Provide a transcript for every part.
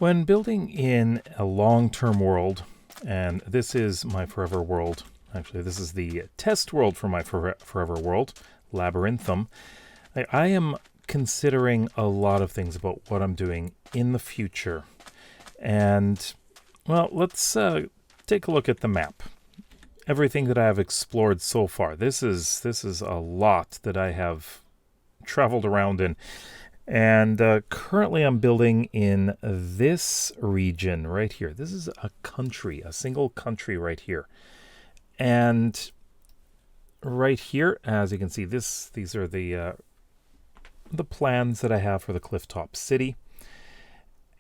When building in a long-term world, and this is my forever world, actually this is the test world for my forever world, Labyrinthum, I am considering a lot of things about what I'm doing in the future. And, well, let's take a look at the map. Everything that I have explored so far. This is a lot that I have traveled around in. And currently I'm building in this region right here. This is a country, a single country right here. And right here, as you can see, these are the plans that I have for the Clifftop City.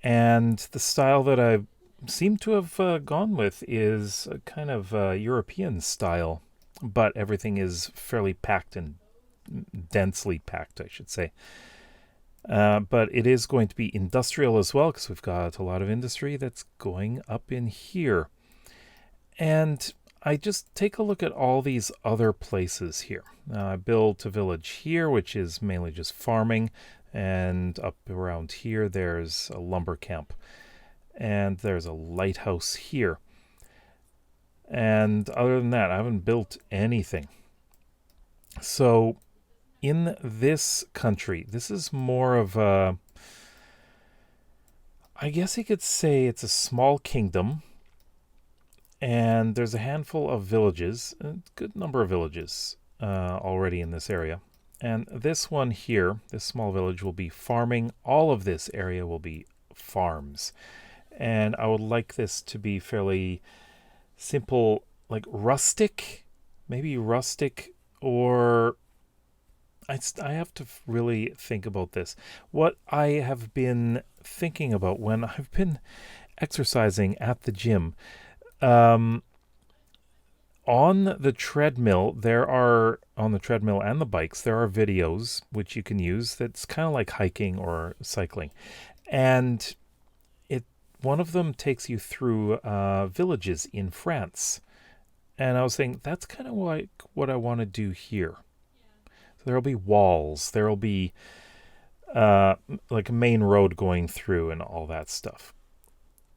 And the style that I seem to have gone with is a kind of European style, but everything is fairly packed and densely packed, I should say. But it is going to be industrial as well, because we've got a lot of industry that's going up in here. And I just take a look at all these other places here. I built a village here, which is mainly just farming. And up around here, there's a lumber camp. And there's a lighthouse here. And other than that, I haven't built anything. So in this country, this is more of a, I guess you could say it's a small kingdom. And there's a handful of villages, a good number of villages already in this area. And this one here, this small village, will be farming. All of this area will be farms. And I would like this to be fairly simple, like rustic, maybe rustic, or I have to really think about this. What I have been thinking about when I've been exercising at the gym, on the treadmill and the bikes, there are videos which you can use that's kind of like hiking or cycling. And one of them takes you through villages in France. And I was thinking, that's kind of like what I want to do here. So there'll be walls. There'll be like a main road going through and all that stuff.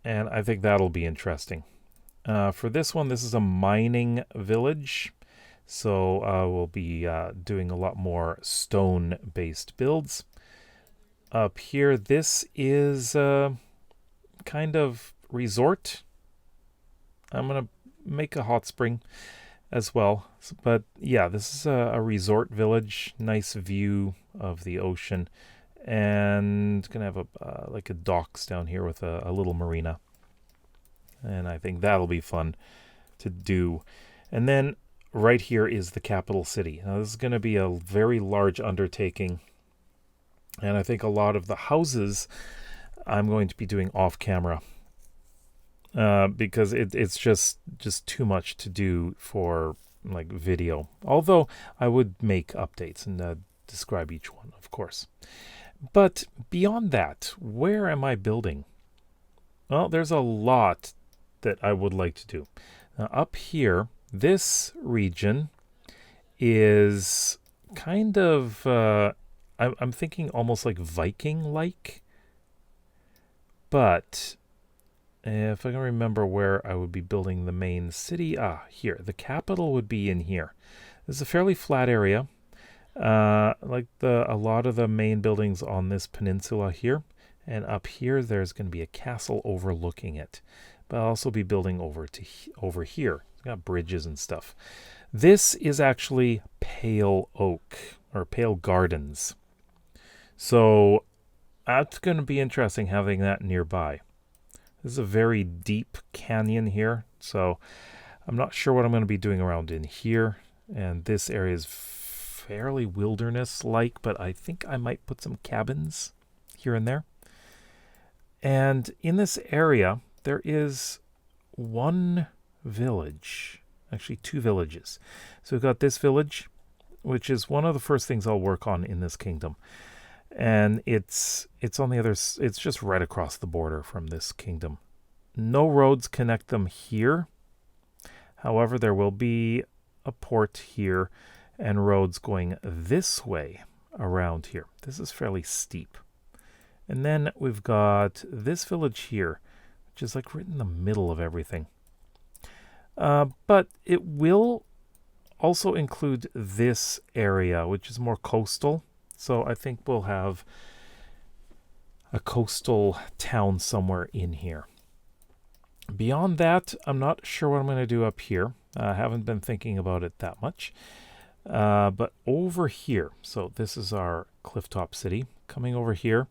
And I think that'll be interesting. For this one, this is a mining village. So we'll be doing a lot more stone-based builds. Up here, this is kind of resort. I'm going to make a hot spring as well. But yeah, this is a resort village. Nice view of the ocean. And going to have like a docks down here with a little marina. And I think that'll be fun to do. And then right here is the capital city. Now this is going to be a very large undertaking. And I think a lot of the houses I'm going to be doing off camera. Because it's just too much to do for like video. Although I would make updates and describe each one, of course. But beyond that, where am I building? Well, there's a lot that I would like to do. Now, up here, this region is kind of, I'm thinking almost like Viking-like. But if I can remember where I would be building the main city, here, the capital would be in here. This is a fairly flat area, like a lot of the main buildings on this peninsula here. And up here, there's going to be a castle overlooking it. But I'll also be building over here. It's got bridges and stuff. This is actually Pale Oak, or Pale Gardens. So that's going to be interesting having that nearby. This is a very deep canyon here, so I'm not sure what I'm going to be doing around in here. And this area is fairly wilderness-like, but I think I might put some cabins here and there. And in this area, there is one village, actually two villages. So we've got this village, which is one of the first things I'll work on in this kingdom. And it's on the other, it's just right across the border from this kingdom. No roads connect them here. However, there will be a port here and roads going this way around here. This is fairly steep. And then we've got this village here, which is like right in the middle of everything. But it will also include this area, which is more coastal. So I think we'll have a coastal town somewhere in here. Beyond that, I'm not sure what I'm going to do up here. I haven't been thinking about it that much. But over here, so this is our clifftop city. Coming over here,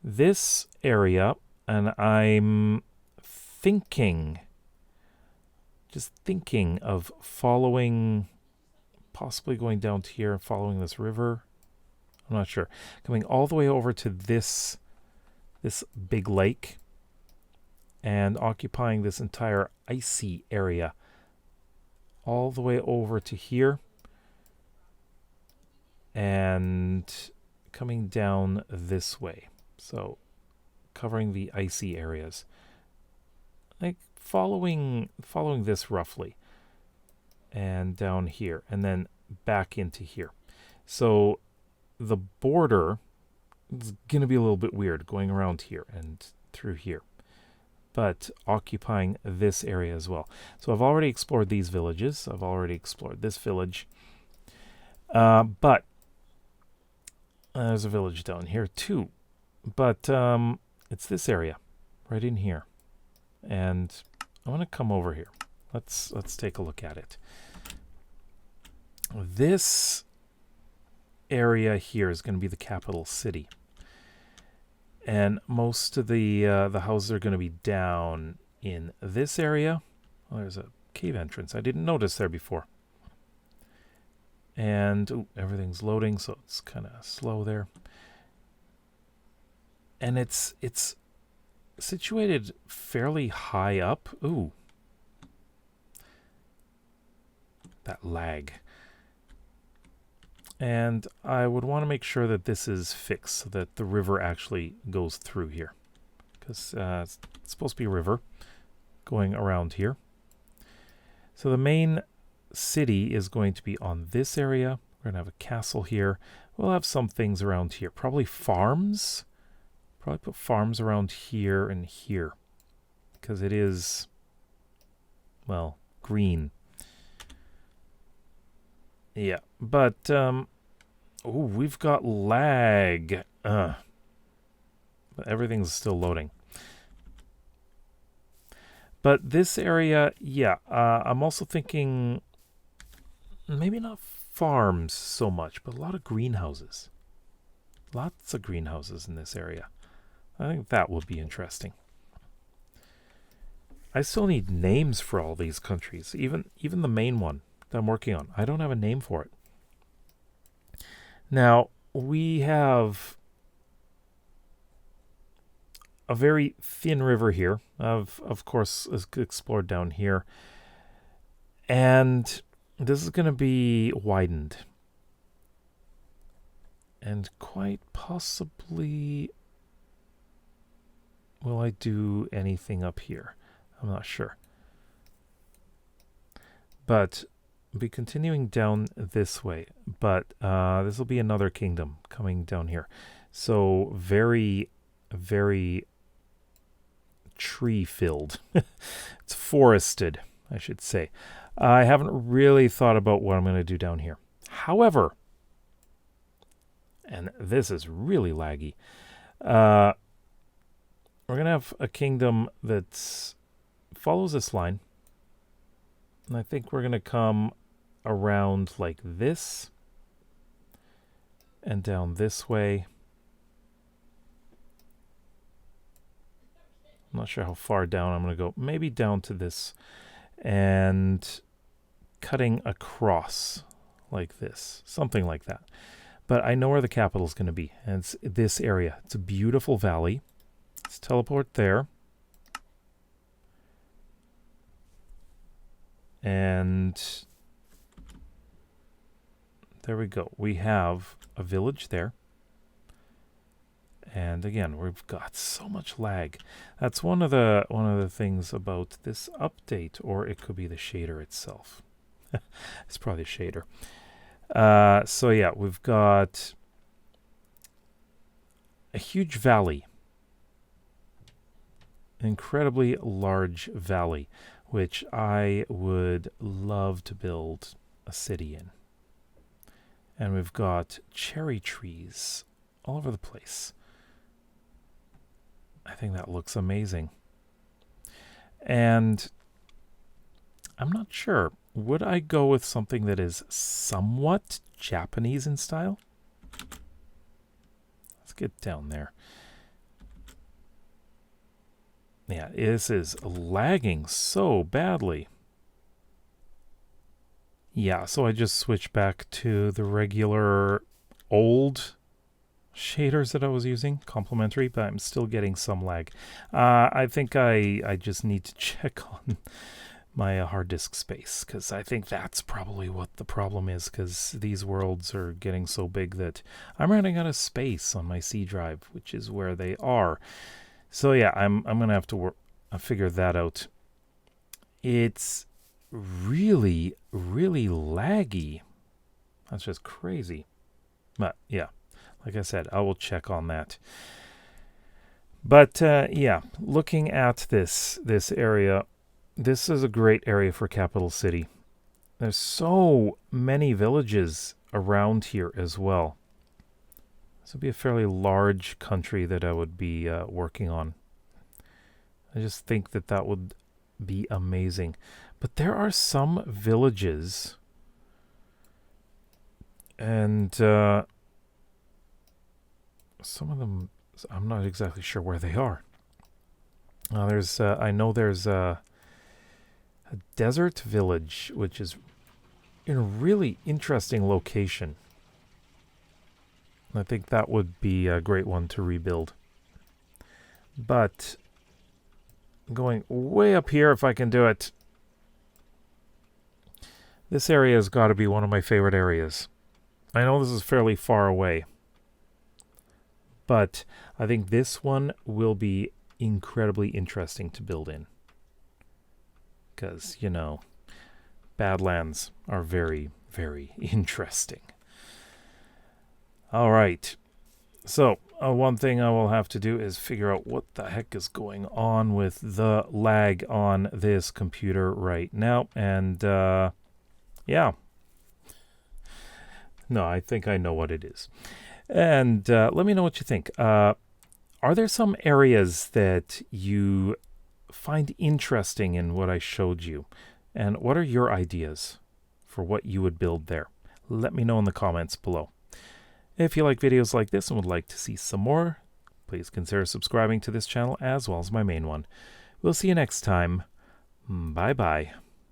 this area, and I'm thinking, just thinking of following, possibly going down to here and following this river. I'm not sure. Coming all the way over to this big lake and occupying this entire icy area all the way over to here and coming down this way. So covering the icy areas. Like following this roughly. And down here and then back into here. So the border is going to be a little bit weird going around here and through here, but occupying this area as well. So I've already explored these villages. I've already explored this village. But there's a village down here too. But it's this area right in here. And I want to come over here. Let's take a look at it. This area here is going to be the capital city. And most of the houses are going to be down in this area. Oh, there's a cave entrance. I didn't notice there before. And everything's loading, so it's kind of slow there. And it's situated fairly high up. Ooh. That lag. And I would want to make sure that this is fixed so that the river actually goes through here. Because it's supposed to be a river going around here. So the main city is going to be on this area. We're going to have a castle here. We'll have some things around here. Probably farms. Probably put farms around here and here. Because it is, well, green. Yeah, but we've got lag. But everything's still loading. But this area, yeah, I'm also thinking maybe not farms so much, but a lot of greenhouses. Lots of greenhouses in this area. I think that would be interesting. I still need names for all these countries, even the main one that I'm working on. I don't have a name for it. Now, we have a very thin river here. Of course, is explored down here. And this is going to be widened. And quite possibly, will I do anything up here? I'm not sure. But be continuing down this way, but this will be another kingdom coming down here. So very, very tree filled. It's forested, I should say. I haven't really thought about what I'm going to do down here. However, and this is really laggy, we're going to have a kingdom that follows this line. And I think we're going to come around like this and down this way. I'm not sure how far down I'm going to go. Maybe down to this and cutting across like this, something like that. But I know where the capital is going to be, and it's this area. It's a beautiful valley. Let's teleport there. And there we go. We have a village there. And again, we've got so much lag. That's one of the things about this update, or it could be the shader itself. It's probably a shader. So yeah, we've got a huge valley incredibly large valley, which I would love to build a city in. And we've got cherry trees all over the place. I think that looks amazing. And I'm not sure. Would I go with something that is somewhat Japanese in style? Let's get down there. Yeah, this is lagging so badly. Yeah, so I just switched back to the regular old shaders that I was using, complementary, but I'm still getting some lag. I think I just need to check on my hard disk space, because I think that's probably what the problem is, because these worlds are getting so big that I'm running out of space on my C drive, which is where they are. So yeah, I'm gonna have to figure that out. It's really laggy. That's just crazy. But yeah, like I said, I will check on that. But yeah, looking at this area, this is a great area for capital city. There's so many villages around here as well. This would be a fairly large country that I would be working on. I just think that would be amazing. But there are some villages, and some of them, I'm not exactly sure where they are. I know there's a desert village, which is in a really interesting location. I think that would be a great one to rebuild. But going way up here, if I can do it. This area has got to be one of my favorite areas. I know this is fairly far away, but I think this one will be incredibly interesting to build in. Because, you know, Badlands are very, very interesting. All right. So, one thing I will have to do is figure out what the heck is going on with the lag on this computer right now. And, yeah. No, I think I know what it is. And let me know what you think. Are there some areas that you find interesting in what I showed you? And what are your ideas for what you would build there? Let me know in the comments below. If you like videos like this and would like to see some more, please consider subscribing to this channel as well as my main one. We'll see you next time. Bye-bye.